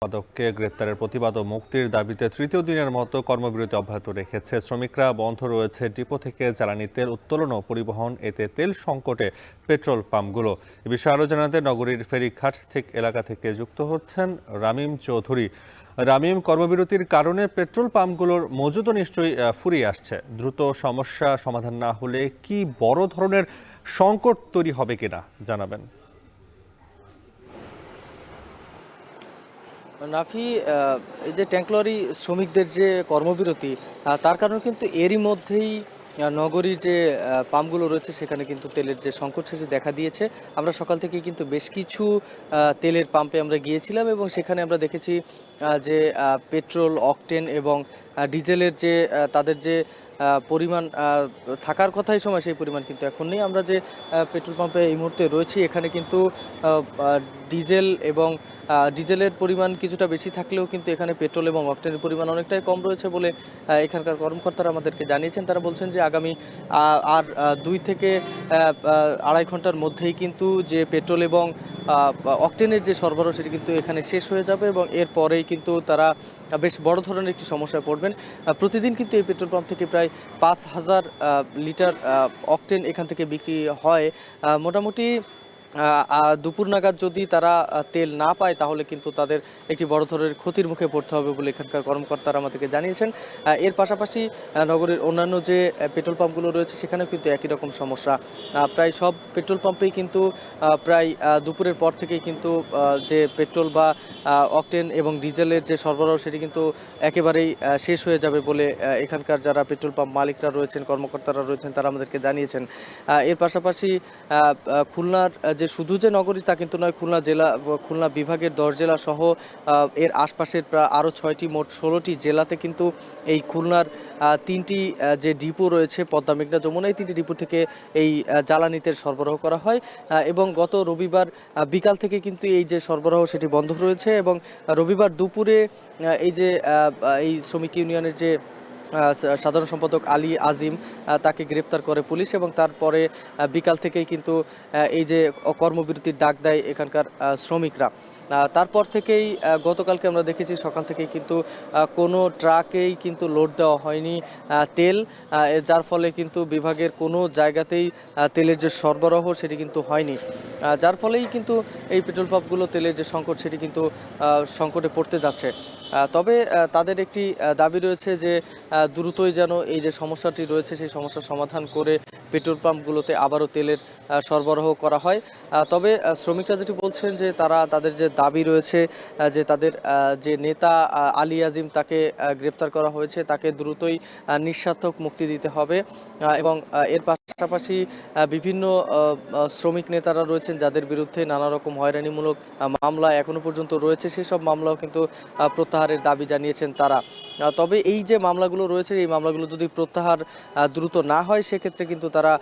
সম্পাদককে গ্রেপ্তারের প্রতিবাদ ও মুক্তির দাবিতে তৃতীয় দিনের মতো কর্মবিরতি অব্যাহত রেখেছে শ্রমিকরা। বন্ধ রয়েছে ডিপো থেকে জ্বালানি তেল উত্তোলন ও পরিবহন, এতে তেল সংকটে পেট্রোল পাম্পগুলো। এ বিষয়ে আরও জানাতে নগরীর ফেরিঘাট এলাকা থেকে যুক্ত হচ্ছেন রামিম চৌধুরী। রামিম, কর্মবিরতির কারণে পেট্রোল পাম্পগুলোর মজুদও নিশ্চয়ই ফুরিয়ে আসছে। দ্রুত সমস্যা সমাধান না হলে কি বড় ধরনের সংকট তৈরি হবে কিনা জানাবেন। নাফি, এই যে ট্যাঙ্ক লরি শ্রমিকদের যে কর্মবিরতি, তার কারণে কিন্তু এরই মধ্যেই নগরীর যে পাম্পগুলো রয়েছে সেখানে কিন্তু তেলের যে সংকট সেটি দেখা দিয়েছে। আমরা সকাল থেকে কিন্তু বেশ কিছু তেলের পাম্পে আমরা গিয়েছিলাম এবং সেখানে আমরা দেখেছি যে পেট্রোল, অকটেন এবং ডিজেলের যে তাদের যে পরিমাণ থাকার কথা এই সময়, সেই পরিমাণ কিন্তু এখন নেই। আমরা যে পেট্রোল পাম্পে এই মুহূর্তে রয়েছি এখানে কিন্তু ডিজেল এবং ডিজেলের পরিমাণ কিছুটা বেশি থাকলেও কিন্তু এখানে পেট্রোল এবং অকটেনের পরিমাণ অনেকটাই কম রয়েছে বলে এখানকার কর্মকর্তারা আমাদেরকে জানিয়েছেন। তারা বলছেন যে আগামী আর 2 থেকে আড়াই ঘন্টার মধ্যেই কিন্তু যে পেট্রোল এবং অকটেনের যে সরবরাহ সেটি কিন্তু এখানে শেষ হয়ে যাবে এবং এরপরেই কিন্তু তারা বেশ বড় ধরনের একটি সমস্যায় পড়বেন। প্রতিদিন কিন্তু এই পেট্রোল পাম্প থেকে প্রায় 5,000 লিটার অকটেন এখান থেকে বিক্রি হয়। মোটামুটি দুপুর নাগাদ যদি তারা তেল না পায় তাহলে কিন্তু তাদের একটি বড় ধরনের ক্ষতির মুখে পড়তে হবে বলে এখানকার কর্মকর্তারা আমাদেরকে জানিয়েছেন। এর পাশাপাশি নগরের অন্যান্য যে পেট্রোল পাম্পগুলো রয়েছে সেখানেও কিন্তু একই রকম সমস্যা। প্রায় সব পেট্রোল পাম্পেই কিন্তু প্রায় দুপুরের পর থেকেই কিন্তু যে পেট্রোল বা অকটেন এবং ডিজেলের যে সরবরাহ সেটি কিন্তু একেবারেই শেষ হয়ে যাবে বলে এখানকার যারা পেট্রোল পাম্প মালিকরা রয়েছেন, কর্মকর্তারা রয়েছেন, তারা আমাদেরকে জানিয়েছেন। এর পাশাপাশি খুলনার যে শুধু যে নগরী তা কিন্তু নয়, খুলনা বিভাগের 10 জেলা সহ এর আশপাশের প্রায় আরও 6টি, মোট 16টি জেলাতে কিন্তু এই খুলনার 3টি যে ডিপো রয়েছে, পদ্মা, মেঘনা, যমুনা, এই 3টি ডিপো থেকে এই জ্বালানি তেল সরবরাহ করা হয় এবং গত রবিবার বিকাল থেকে কিন্তু এই যে সরবরাহ সেটি বন্ধ রয়েছে এবং রবিবার দুপুরে এই যে এই শ্রমিক ইউনিয়নের যে সাধারণ সম্পাদক আলী আজিম, তাকে গ্রেফতার করে পুলিশ এবং তারপরে বিকাল থেকেই কিন্তু এই যে কর্মবিরতির ডাক দেয় এখানকার শ্রমিকরা। তারপর থেকেই গতকালকে আমরা দেখেছি সকাল থেকেই কিন্তু কোনো ট্রাকেই কিন্তু লোড দেওয়া হয়নি তেল, যার ফলে কিন্তু বিভাগের কোনো জায়গাতেই তেলের যে সরবরাহ সেটি কিন্তু হয়নি, যার ফলেই কিন্তু এই পেট্রোল পাম্পগুলো তেলের যে সংকট সেটি কিন্তু সংকটে পড়তে যাচ্ছে। তবে তাদের একটি দাবি রয়েছে যে দ্রুতই যেন এই যে সমস্যাটি রয়েছে সেই সমস্যার সমাধান করে পেট্রোল পাম্পগুলোতে আবারও তেলের সরবরাহ করা হয়। তবে শ্রমিকরা যেটি বলছেন যে তাদের যে দাবি রয়েছে যে তাদের যে নেতা আলী আজিম, তাকে গ্রেপ্তার করা হয়েছে, তাকে দ্রুতই নিঃস্বার্থক মুক্তি দিতে হবে এবং এর পাশাপাশি বিভিন্ন শ্রমিক নেতারা রয়েছেন যাদের বিরুদ্ধে নানা রকম হয়রানিমূলক মামলা এখনো পর্যন্ত রয়েছে, সেই সব মামলাও কিন্তু প্রত্যাহারের দাবি জানিয়েছেন তারা। তবে এই যে মামলাগুলো রয়েছে এই মামলাগুলো যদি প্রত্যাহার দ্রুত না হয় সেক্ষেত্রে কিন্তু তারা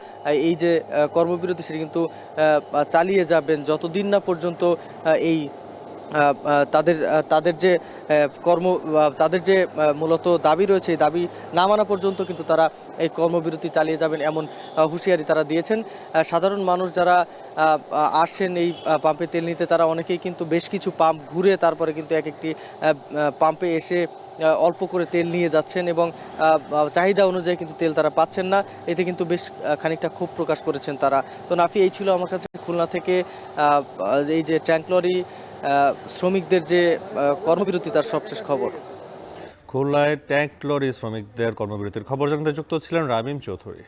এই যে কর্মবিরতি সেটি কিন্তু চালিয়ে যাবেন যতদিন না পর্যন্ত এই তাদের তাদের যে তাদের যে মূলত দাবি রয়েছে এই দাবি না মানা পর্যন্ত কিন্তু তারা এই কর্মবিরতি চালিয়ে যাবেন, এমন হুঁশিয়ারি তারা দিয়েছেন। সাধারণ মানুষ যারা আসছেন এই পাম্পে তেল নিতে, তারা অনেকেই কিন্তু বেশ কিছু পাম্প ঘুরে তারপরে কিন্তু এক একটি পাম্পে এসে অল্প করে তেল নিয়ে যাচ্ছেন এবং চাহিদা অনুযায়ী কিন্তু তেল তারা পাচ্ছেন না। এতে কিন্তু বেশ খানিকটা ক্ষোভ প্রকাশ করেছেন তারা। তো নাফি, এই ছিল আমার কাছে খুলনা থেকে এই যে ট্যাঙ্ক লরি শ্রমিকদের যে কর্মবিরতি তার সবশেষ খবর। খুলনায় ট্যাঙ্ক লরি শ্রমিকদের কর্মবিরতির খবর জানাতে যুক্ত ছিলেন রামিম চৌধুরী।